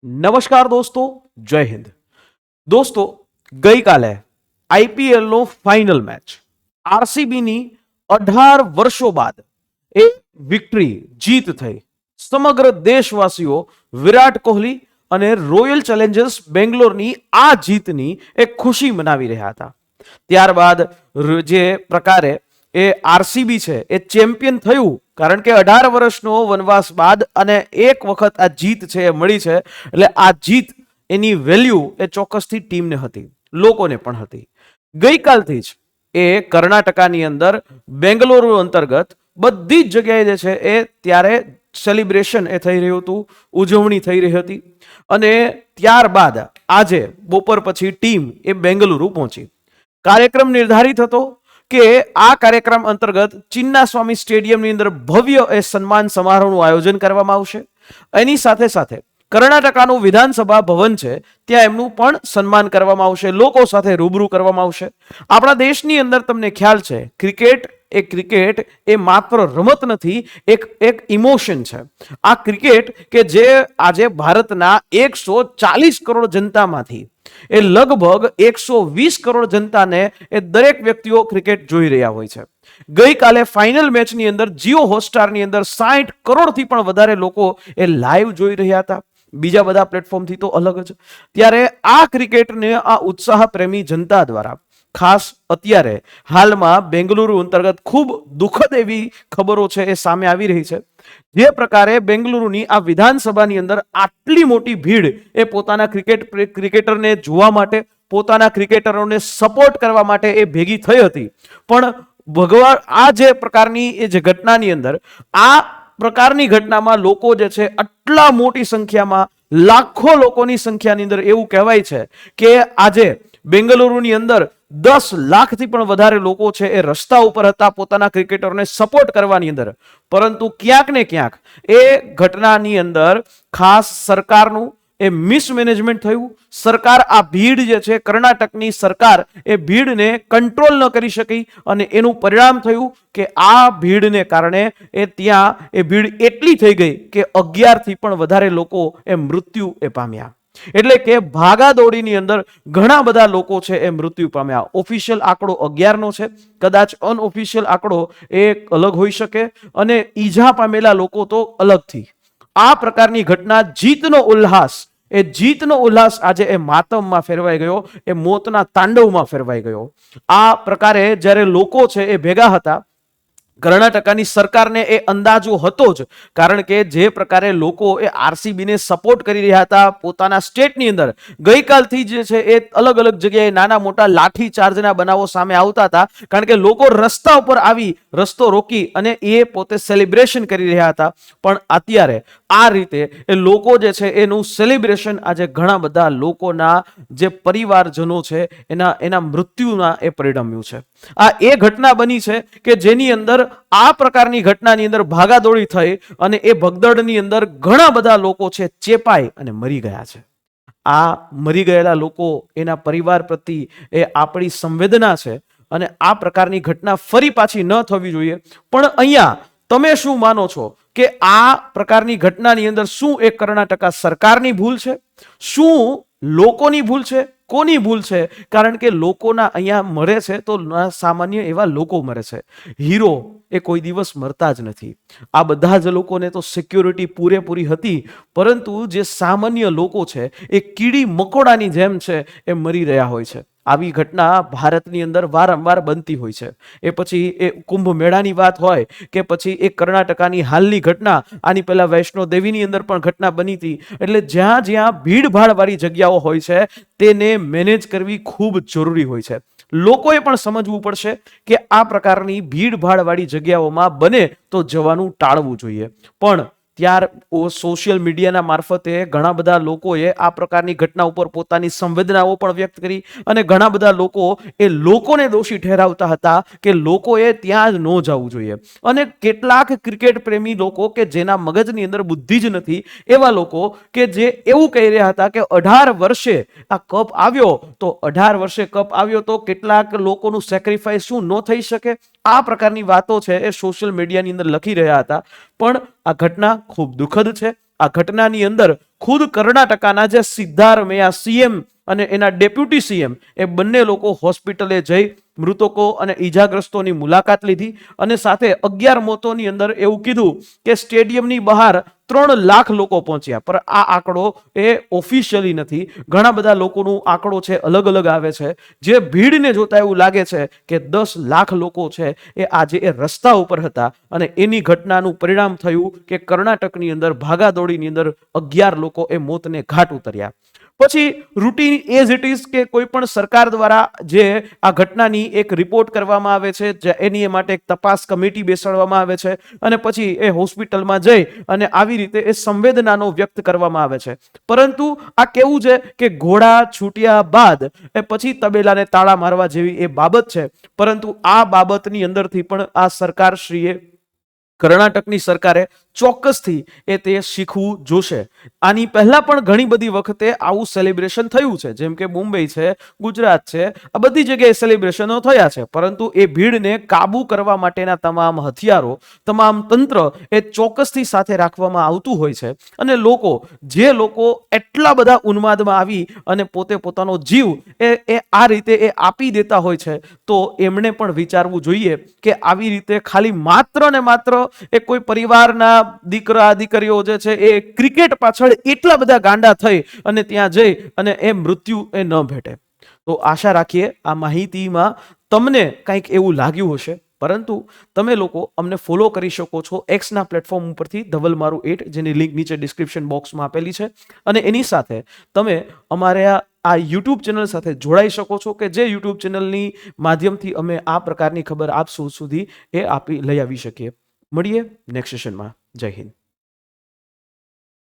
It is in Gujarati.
નમસ્કાર દોસ્તો, જય હિન્દ. દોસ્તો, ગઈકાલે આઈપીએલનો ફાઇનલ મેચ આરસીબીની 18 વર્ષો બાદ એ વિક્ટરી જીત થઈ. સમગ્ર દેશવાસીઓ વિરાટ કોહલી અને રોયલ ચેલેન્જર્સ બેંગ્લોરની આ જીતની એક ખુશી મનાવી રહ્યા હતા. ત્યારબાદ જે પ્રકારે એ આરસીબી છે એ ચેમ્પિયન થયું, કારણ કે 18 વર્ષનો વનવાસ બાદ અને એક વખત આ જીત છે એ મળી છે. એટલે આ જીત એની વેલ્યુ એ ચોક્કસથી ટીમને હતી, લોકોને પણ હતી. ગઈકાલથી જ એ કર્ણાટકાની અંદર બેંગલુરુ અંતર્ગત બધી જ જગ્યાએ જે છે એ ત્યારે સેલિબ્રેશન એ થઈ રહ્યું હતું, ઉજવણી થઈ રહી હતી. અને ત્યારબાદ આજે બપોર પછી ટીમ એ બેંગલુરુ પહોંચી. કાર્યક્રમ નિર્ધારિત હતો કે આ કાર્યક્રમ અંતર્ગત ચિન્નાસ્વામી સ્ટેડિયમની અંદર ભવ્ય એ સન્માન સમારોહનું આયોજન કરવામાં આવશે. એની સાથે સાથે કર્ણાટકાનું વિધાનસભા ભવન છે ત્યાં એમનું પણ સન્માન કરવામાં આવશે, લોકો સાથે રૂબરૂ કરવામાં આવશે. આપણા દેશની અંદર તમને ખ્યાલ છે, ક્રિકેટ એ માત્ર રમત નથી, એક ઇમોશન છે. આ ક્રિકેટ કે જે આજે ભારતના 140 કરોડ જનતામાંથી એ લગભગ 120 કરોડ જનતાને એ દરેક વ્યક્તિઓ ક્રિકેટ જોઈ રહ્યા હોય છે. ગઈકાલે ફાઇનલ મેચની અંદર જીઓ હોટસ્ટારની અંદર 60 કરોડથી પણ વધારે લોકો એ લાઈવ જોઈ રહ્યા હતા, બીજા બધા પ્લેટફોર્મથી તો અલગ જ. ત્યારે આ ક્રિકેટને આ ઉત્સાહ પ્રેમી જનતા દ્વારા ખાસ અત્યારે હાલમાં બેંગલુરુ અંતર્ગત ખૂબ દુઃખદ એવી ખબરો છે એ સામે આવી રહી છે. જે પ્રકારે બેંગલુરુની આ વિધાનસભાની અંદર આટલી મોટી ભીડ એ પોતાના ક્રિકેટરને જોવા માટે, પોતાના ક્રિકેટરોને સપોર્ટ કરવા માટે એ ભેગી થઈ હતી. પણ ભગવાન આ જે પ્રકારની એ જે ઘટનાની અંદર આ પ્રકારની ઘટનામાં લોકો જે છે આટલા મોટી સંખ્યામાં, લાખો લોકોની સંખ્યાની અંદર એવું કહેવાય છે કે આજે બેંગલુરુની અંદર 10 લાખથી પણ વધારે લોકો છે એ રસ્તા ઉપર હતા પોતાના ક્રિકેટરને સપોર્ટ કરવાની અંદર. પરંતુ ક્યાંક ને ક્યાંક એ ઘટનાની અંદર ખાસ સરકારનું એ મિસમેનેજમેન્ટ થયું. સરકાર આ ભીડ જે છે, કર્ણાટકની સરકાર એ ભીડને કંટ્રોલ ન કરી શકી અને એનું પરિણામ થયું કે આ ભીડને કારણે એ ત્યાં એ ભીડ એટલી થઈ ગઈ કે 11થી પણ વધારે લોકો એ મૃત્યુ એ પામ્યા. એટલે કે ભાગાદોડીની અંદર ઘણા બધા લોકો છે એ મૃત્યુ પામ્યા. ઓફિશિયલ આંકડો 11નો છે, કદાચ અનઓફિશિયલ આંકડો એ અલગ હોઈ શકે, અને ઈજા પામેલા લોકો તો અલગથી. આ પ્રકારની ઘટના, જીતનો ઉલ્લાસ આજે એ માતમમાં ફેરવાઈ ગયો, એ મોતના તાંડવમાં ફેરવાઈ ગયો. આ પ્રકારે જ્યારે લોકો છે એ ભેગા હતા, કર્ણાટકાની સરકારને એ અંદાજો હતો જ, કારણ કે જે પ્રકારે લોકો એ આરસીબીને સપોર્ટ કરી રહ્યા હતા પોતાના સ્ટેટની અંદર, ગઈકાલથી જે છે એ અલગ અલગ જગ્યાએ નાના મોટા લાઠી ચાર્જના બનાવો સામે આવતા હતા, કારણ કે લોકો રસ્તા ઉપર આવી રસ્તો રોકી અને એ પોતે સેલિબ્રેશન કરી રહ્યા હતા. પણ અત્યારે આ રીતે એ લોકો જે છે એનું સેલિબ્રેશન આજે ઘણા બધા લોકોના જે પરિવારજનો છે એના મૃત્યુના એ પરિણમ્યું છે. આ એ ઘટના બની છે કે જેની અંદર આ પ્રકારની ઘટનાની અંદર ભાગાદોડી થઈ અને એ ભગદડની અંદર ઘણા બધા લોકો છે ચેપાઈ અને મરી ગયા છે. આ મરી ગયેલા લોકો, એના પરિવાર પ્રત્યે એ આપણી સંવેદના છે અને આ પ્રકારની ઘટના ફરી પાછી ન થવી જોઈએ. પણ અહીંયા તમે શું માનો છો કે આ પ્રકારની ઘટનાની અંદર શું એ કર્ણાટકા સરકારની ભૂલ છે, શું લોકોની ભૂલ છે, કોની ભૂલ છે? કારણ કે લોકોના અહીંયા મરે છે તો સામાન્ય એવા લોકો મરે છે. હીરો એ કોઈ દિવસ મરતા જ નથી. આ બધા જ લોકોને તો સિક્યોરિટી પૂરેપૂરી હતી, પરંતુ જે સામાન્ય લોકો છે એ કીડી મકોડાની જેમ છે એ મરી રહ્યા હોય છે. આવી ઘટના ભારતની અંદર વારંવાર બનતી હોય છે. એ પછી એ કુંભ મેળાની વાત હોય કે પછી એ કર્ણાટકાની હાલની ઘટના, આની પહેલા વૈષ્ણો દેવીની અંદર પણ ઘટના બની હતી. એટલે જ્યાં જ્યાં ભીડભાડવાળી જગ્યાઓ હોય છે તેને મેનેજ કરવી ખૂબ જરૂરી હોય છે. લોકોએ પણ સમજવું પડશે કે આ પ્રકારની ભીડભાડવાળી જગ્યાઓમાં બને તો જવાનું ટાળવું જોઈએ. પણ ત્યાર સોશિયલ મીડિયાના મારફતે ઘણા બધા લોકોએ આ પ્રકારની ઘટના ઉપર પોતાની સંવેદનાઓ પણ વ્યક્ત કરી અને ઘણા બધા લોકોને દોષી ઠેરાવતા હતા કે લોકોએ ત્યાં જ ન જવું જોઈએ. અને કેટલાક ક્રિકેટ પ્રેમી લોકો કે જેના મગજની અંદર બુદ્ધિ જ નથી, એવા લોકો કે જે એવું કહી રહ્યા હતા કે 18 વર્ષે આ કપ આવ્યો તો 18 વર્ષે કપ આવ્યો તો કેટલાક લોકોનું સેક્રિફાઈસ શું ન થઈ શકે? આ પ્રકારની વાતો છે એ સોશિયલ મીડિયાની અંદર લખી રહ્યા હતા. પણ આ ઘટના ખૂબ દુઃખદ છે. આ ઘટનાની અંદર ખુદ કર્ણાટકાના જે સિદ્ધારમૈયા સીએમ અને એના ડેપ્યુટી સીએમ એ બંને લોકો હોસ્પિટલે જઈ મૃતકો અને ઈજાગ્રસ્તોની મુલાકાત લીધી અને સાથે 11 મોતોની અંદર એવું કીધું કે સ્ટેડિયમની બહાર 3 લાખ લોકો પહોંચ્યા. પર આ આંકડો એ ઓફિશિયલી નથી. ઘણા બધા લોકોનો આંકડો છે અલગ અલગ આવે છે. જે ભીડને જોતા એવું લાગે છે કે 10 લાખ લોકો છે એ આજે એ રસ્તા ઉપર હતા અને એની ઘટનાનું પરિણામ થયું કે કર્ણાટકની અંદર ભાગાદોડીની અંદર 11 લોકો એ મોતને ઘાટ ઉતર્યા. પછી રૂટીન એઝ ઇટ ઇઝ કે કોઈ પણ સરકાર દ્વારા જે આ ઘટનાની એક રિપોર્ટ કરવામાં આવે છે, એની માટે એક તપાસ કમિટી બેસાડવામાં આવે છે અને પછી એ હોસ્પિટલમાં જઈ અને આવી રીતે એ સંવેદનાનો વ્યક્ત કરવામાં આવે છે. પરંતુ આ કેવું છે કે ઘોડા છૂટ્યા બાદ એ પછી તબેલાને તાળા મારવા જેવી એ બાબત છે. પરંતુ આ બાબતની અંદરથી પણ આ સરકારશ્રીએ, કર્ણાટકની સરકારે ચોક્કસથી એ તે શીખવું જોશે. આની પહેલા પણ ઘણી બધી વખતે આવું સેલિબ્રેશન થયું છે, જેમ કે મુંબઈ છે, ગુજરાત છે, આ બધી જગ્યાએ સેલિબ્રેશનો થયા છે. પરંતુ એ ભીડને કાબુ કરવા માટેના તમામ હથિયારો, તમામ તંત્ર એ ચોક્કસથી સાથે રાખવામાં આવતું હોય છે. અને જે લોકો એટલા બધા ઉન્માદમાં આવી અને પોતે પોતાનો જીવ એ આ રીતે એ આપી દેતા હોય છે, તો એમણે પણ વિચારવું જોઈએ કે આવી રીતે ખાલી માત્ર ને માત્ર એ કોઈ પરિવારના દીકરા દીકરીઓ જે છે એ ક્રિકેટ પાછળ એટલા બધા ગાંડા થઈ અને ત્યાં જઈ અને એ મૃત્યુ એ ન ભેટે. તો આશા રાખીએ આ માહિતીમાં તમને કંઈક એવું લાગ્યું હશે. પરંતુ તમે લોકો અમને ફોલો કરી શકો છો એક્સના પ્લેટફોર્મ ઉપરથી ધવલમારું8, જેની લિંક નીચે ડિસ્ક્રિપ્શન બોક્સમાં આપેલી છે. અને એની સાથે તમે અમારે આ યુટ્યુબ ચેનલ સાથે જોડાઈ શકો છો કે જે યુટ્યુબ ચેનલની માધ્યમથી અમે આ પ્રકારની ખબર આપ સુધી એ લઈ આવી શકીએ. મળીએ નેક્સ્ટ સેશનમાં. જય હિન્દ.